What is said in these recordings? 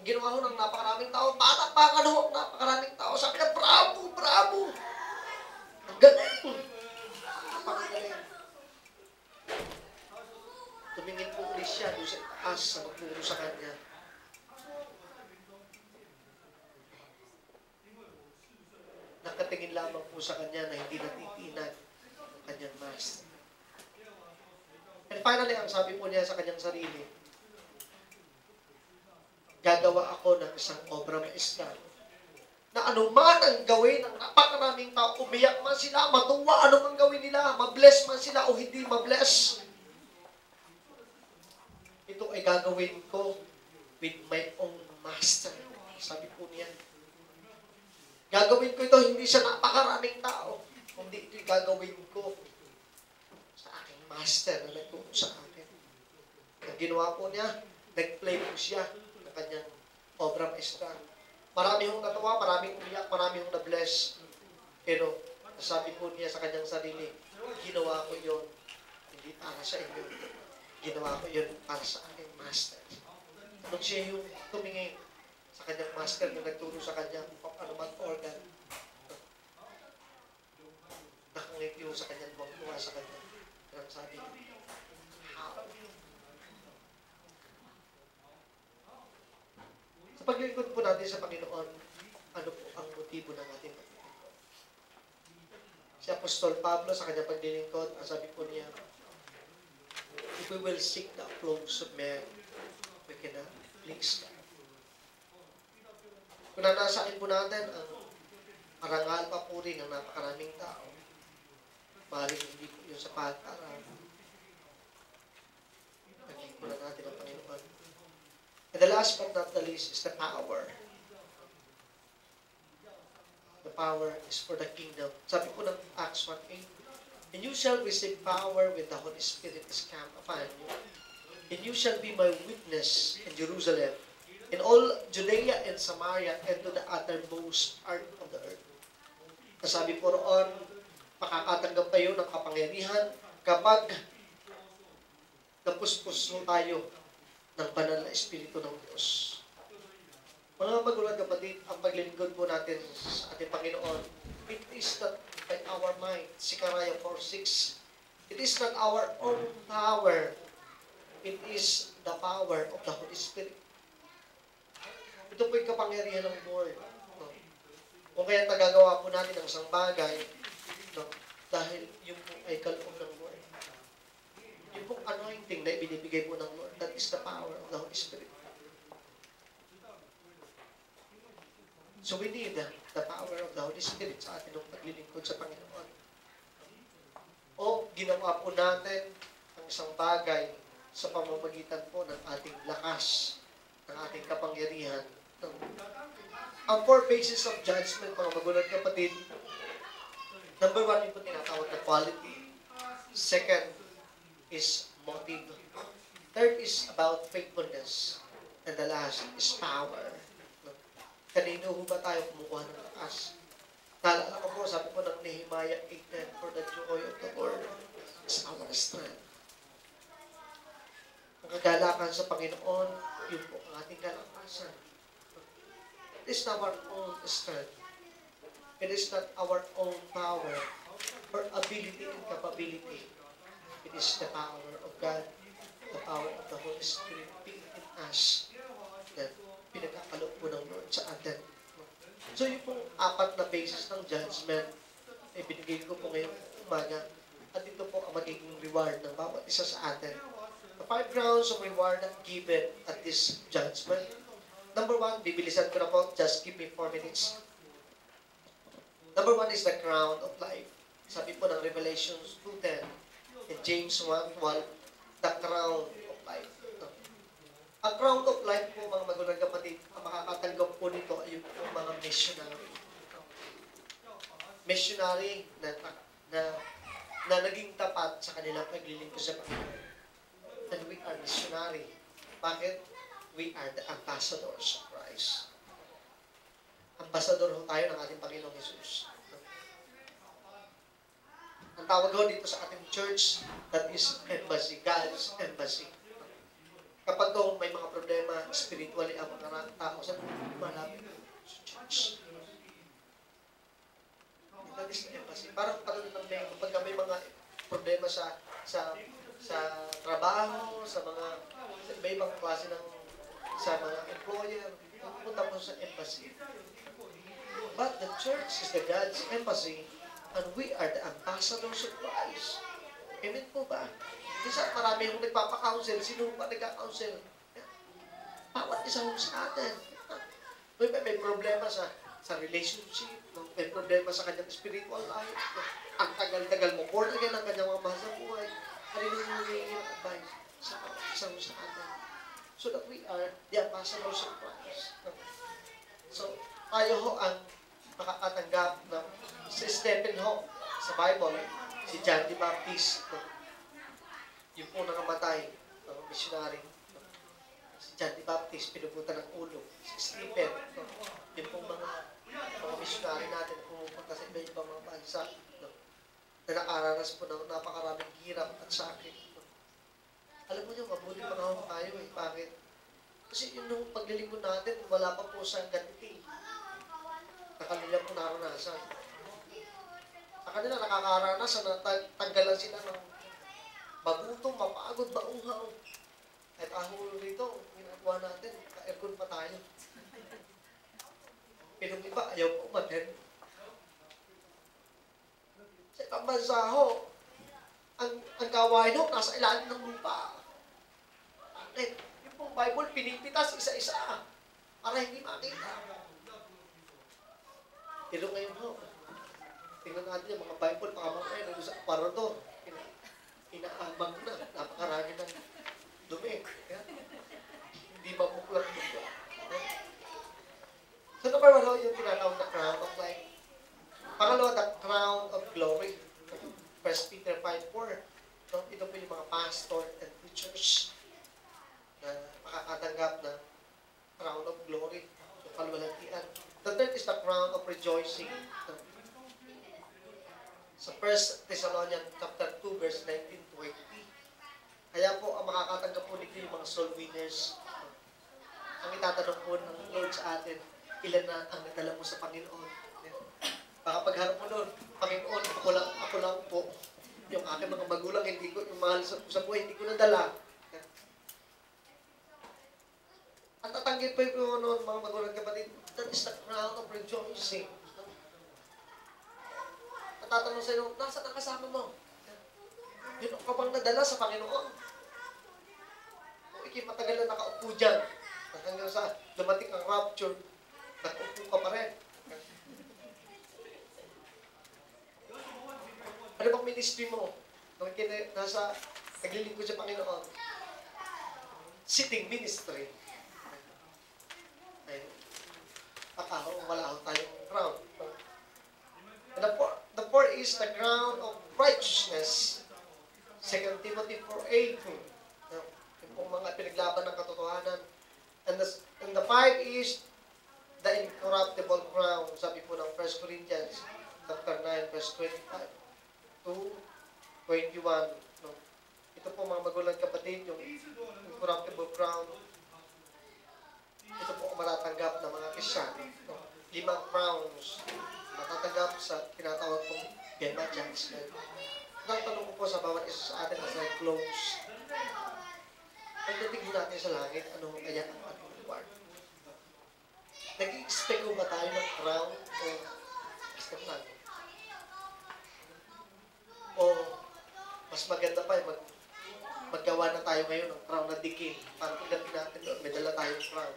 ginawa ho ng napakaraming tao, patakpakan ho, napakaraming tao. Sabi na, bravo, bravo. Ang galing. Napakagaling. Tumingin po ulit siya doon sa taas sa magturo sa kanya. Nakatingin lamang po sa kanya na hindi natitinag ang kanyang master. And finally, ang sabi po niya sa kanyang sarili, gagawa ako ng isang obra maestra na anuman ang gawin ng napakaraming tao, umiyak man sila, matuwa, anumang gawin nila, mabless man sila o hindi mabless. Ito ay gagawin ko with my own master. Sabi po niya. Gagawin ko ito, hindi sa napakaraming tao, kundi ito'y gagawin ko sa aking master na nagturo sa akin. Ang ginawa po niya, nag-play po siya ng kanyang obra maestra. Marami hong natuwa, maraming umiyak, marami hong na-bless. Pero, sabi po niya sa kanyang sarili, ginawa ko yon hindi para sa inyo. Ginawa ko yun para sa aking master. Nung siya yung tumingin sa kanyang master na nagturo sa kanya kung ano mag-organ, nakangiti yung sa kanyang tuwa sa kanya. Kaya sabi niya, how? Sa paglilingkod po natin sa Panginoon, ano po ang motibo ng ating paglilingkod? Si Apostol Pablo sa kanyang paglilingkod, ang sabi po niya, if we will seek the applause of men, we cannot please God. Kung nanasain po natin ang parangal papuri ng napakaraming tao, maaaring hindi po yun sa pag-aral. Naging po na natin ang Panginoon. And the last but not the least is the power. The power is for the kingdom. Sabi po ng Acts 1:8, and you shall receive power when the Holy Spirit is come upon you. And you shall be my witness in Jerusalem, in all Judea and Samaria, and to the uttermost part of the earth. Sabi po roon, makakatanggap kayo ng kapangyarihan kapag napuspos tayo ng banal na Espiritu ng Diyos. Mga magulang kapatid, ang paglilingkod po natin sa ating Panginoon, it is not by our might. Zechariah 4:6. It is not our own power. It is the power of the Holy Spirit. Ito po yung kapangyarihan ng Lord. No? Kung kaya nagagawa po natin ang isang bagay, no? Dahil yung po ay kaloob ng Lord. Yung pong anointing na ibinibigay po ng Lord, that is the power of the Holy Spirit. So we need the power of the Holy Spirit sa atin ng paglilingkod sa Panginoon. O ginawa po natin ang isang bagay sa pamamagitan po ng ating lakas, ng ating kapangyarihan. Ang four bases of judgment, mga magulang kapatid, number 1 yung po tinatawag na quality. Second is motive. Third is about faithfulness. And the last is power. Kanino ho ba tayo kumukuha ng lakas? Naalala ko po, sabi po ng Nehemiah 8:10, for the joy of the Lord is our strength. Ang kagalakan sa Panginoon, yun po ang ating kalakasan. It is not our own strength. It is not our own power or ability and capability. It is the power of God, the power of the Holy Spirit being in us that pinagkakaloob po ng Lord sa atin. So yung pong apat na basis ng judgment ay binigay ko po ngayong umaga at ito po ang magiging reward ng bawat isa sa atin. The 5 grounds of reward given at this judgment. Number 1, bibilisan ko na po, just give me 4 minutes. Number 1 is the crown of life. Sabi po ng Revelation 2:10 and James 1:12, the crown of life. Ang crown of life po, mga magulang kapatid, ang makakatanggap po nito ay yung mga missionary. Missionary na naging tapat sa kanilang paglilingkod sa Panginoon. And we are missionary. Bakit? We are the ambassadors of Christ. Ambassador ho tayo ng ating Panginoong Jesus. Ang tawag ho dito sa ating church, that is embassy, God's embassy. Kapag may mga problema, na spiritually ang mga tao sa malapit sa church. That is the embassy. Parang ng kapag may mga problema sa trabaho, sa mga ibang klase ng sa mga employer, pupunta po sa embassy. But the church is the God's embassy and we are the ambassadors of Christ. Amen po ba? Kasi marami yung nagpapakounsel, sino pa nagka-counsel? Bawat isa sa atin. May problema sa relationship, may problema sa kanyang spiritual life, ang tagal-tagal mo, born again ang kanyang mga mahal sa buhay, ano yung hinihingi ng advice sa isang sa atin. So that we are the ambassadors of Christ. So, tayo ho ang makakatanggap ng si Stephen ho sa Bible, si John the Baptist, yung po nangamatay, missionary. Si John the Baptist, pinupunta ng ulo. Si Stephen, yung pong mga missionary natin na pumupunta sa iba-ibang mga bansa, na nakaranas po ng napakaraming hirap at sakit. Alam mo nyo, mabuti pa nga tayo eh. Bakit? Kasi yung paglilingkod natin, wala pa po sa ganiti. Na kanila po naranasan. Sa kanila nakakaranas na tanggalan sila ng magutom, mapagod, mauhaw. At ahol rito, ginagawa natin, ka-aircon pa tayo. Pinong iba, ayaw po umaten. Sa ibang bansa ho, ang gawain ho, nasa ilalim ng lupa. Bakit? Yung pong Bible, pinipitas isa-isa para hindi makita. Pero ngayon ho, tingnan natin yung mga Bible, pakamamay, nandun sa aparador. Inaambang na, napakarami ng dumi. Hindi mapuklat-buklat. So number one ho, yung tinatawag na crown of life. Pangalawa, the crown of glory. 1 Peter 5:4. So, ito po yung mga pastor and teachers na makakatanggap ng crown of glory. So, kalwalhatian. The third is the crown of rejoicing. Sa 1 Thessalonians chapter 2, verse 19-20. Kaya po, ang makakatanggap po nito yung mga soul winners. Ang itatanong po ng Lord sa atin, ilan na ang nadala mo sa Panginoon? Baka pagharap mo doon, Panginoon, ako lang po. Yung aking mga magulang, hindi ko, yung mahal sa buhay, hindi ko nadala. At tatanggit pa yung mga magulang kapatid, that is the crown of rejoicing. At tatanong sa inyo, nasaan ang kasama mo? Yun ka bang nadala sa Panginoon? Kung ikay matagal na nakaupo dyan, hanggang sa dumating ang rapture, nakaupo ka pa rin. Ano bang ministry mo? Nung nasa naglilingkod sa Panginoon? Sitting ministry. Ayun. Wala akong tayong crown. And the fourth is the crown of righteousness. 2 Timothy 4:8. Yung pong mga pinaglaban ng katotohanan. And the five is the incorruptible crown. Sabi po ng 1 Corinthians chapter 9, verse 25. 2:21. No? Ito po mga magulang kapatid, yung incorruptible crown. Ito po ang matatanggap ng mga Kristiyan. No? 5 crowns matatanggap sa tinatawag pong Bema Judgment. Nagtanong ko po sa bawat isa sa atin as I close. Pagdating natin sa langit, ano kaya ang ating reward? Nag-i-expect ba tayo ng crown o step natin? O mas maganda pa yung maggawa na tayo ngayon ng crown na diking para pagdating natin doon, may dala tayong crown.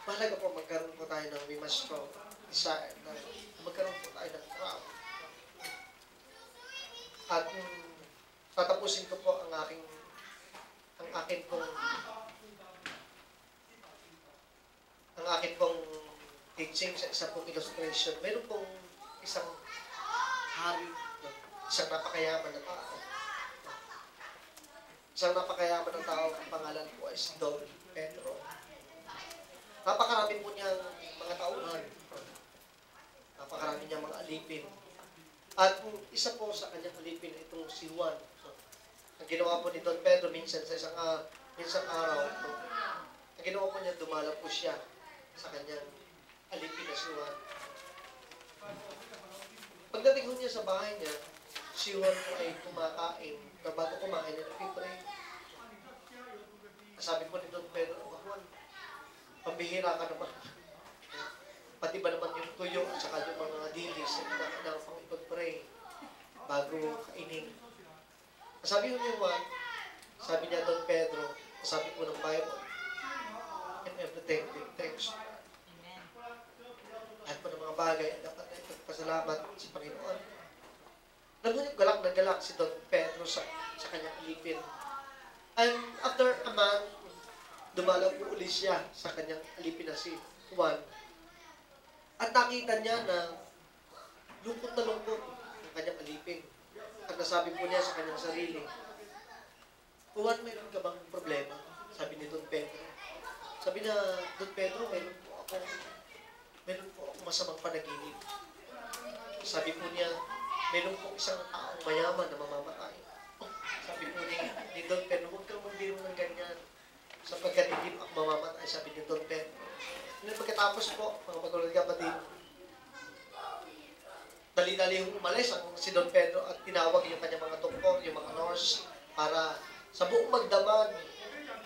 Mahalaga po magkaroon po tayo ng we must strong desire na magkaroon po tayo ng crown. At tatapusin ko po ang akin pong teaching sa isa pong illustration. Meron pong isang hari, isang napakayaman na tao. Isang napakayaman na tao, ang pangalan po ay si Don Pedro. Napakarami po niyang mga tauhan. Napakarami niyang mga alipin. At isa po sa kanyang alipin itong si Juan. So, Ang ginawa po ni Don Pedro minsan sa minsang araw, ang ginawa po niya, dumala po siya sa kanyang alipin na si Juan. Pagdating ho niya sa bahay niya, si Juan po ay kumakain, na bago kumain niya, nag-pray. Sabi po ni Don Pedro, "Oh, Juan, pambihira ka naman. Pati ba naman yung tuyo at saka yung mga dilis na kinakailangan pang ipag-pray bago kainin." Sabi ko ni Juan, sabi niya Don Pedro, sabi po ng Bible, "In everything, give thanks." Lahat po ng mga bagay, dapat na ipagpasalamat sa Panginoon. Ngunit galak na galak si Don Pedro sa kanyang alipin. And after a month, dumalaw po ulit siya sa kanyang alipin na si Juan. At nakita niya na lungkot na lungkot ang kanyang alipin. At nasabi po niya sa kanyang sarili, "Juan, mayroon ka bang problema?" Sabi ni Don Pedro. Sabi na, "Don Pedro, mayroon po ako masamang panaginip." Sabi po niya, "Mayroon po isang taong mayaman na mamamatay." Sabi po ni Don Pedro, "Huwag kang magbiro ng ganyan, sapagkat hindi ako mamamatay," sabi ni Don Pedro. Pagkatapos po, mga patuloy kapatid, dali-dali umalis ang si Don Pedro at tinawag yung kanyang mga doktor, yung mga nurse, para sa buong magdamag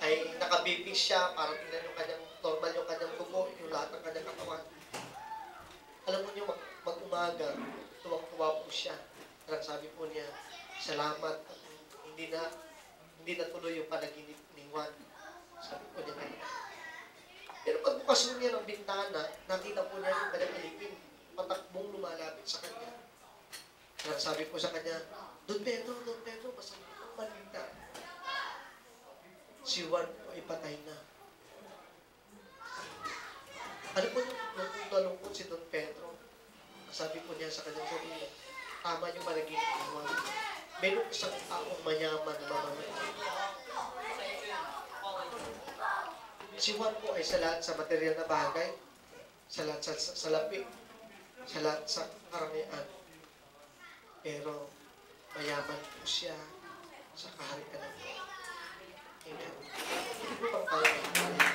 ay nakabibig siya para tingnan yung kanyang normal, yung kanyang dugo, yung lahat ng kanyang katawan. Alam mo niyo, mag-umaga, tuwang-tuwa po siya. Parang sabi po niya, "Salamat, hindi na tuloy yung panaginip ni Juan." Sabi po niya ngayon. Pero pagbukas mo niya ng bintana, nakita po niya yung kanyang alipin, patakbong lumalapit sa kanya. Kaya sabi po sa kanya, Don Pedro, masama ang balita. Si Juan po ay patay na." Ano po yung nalungkot si Don Pedro? Sabi po niya sa kanyang sarili, tama yung panaginip ni Juan. Meron isang taong mayaman na mamamatay. Si Juan po ay sa lahat sa material na bagay, sa lahat sa salapi, sa lahat sa karamihan. Pero mayaman po siya sa kaharian ng Diyos. Amen. Hindi po bang tayo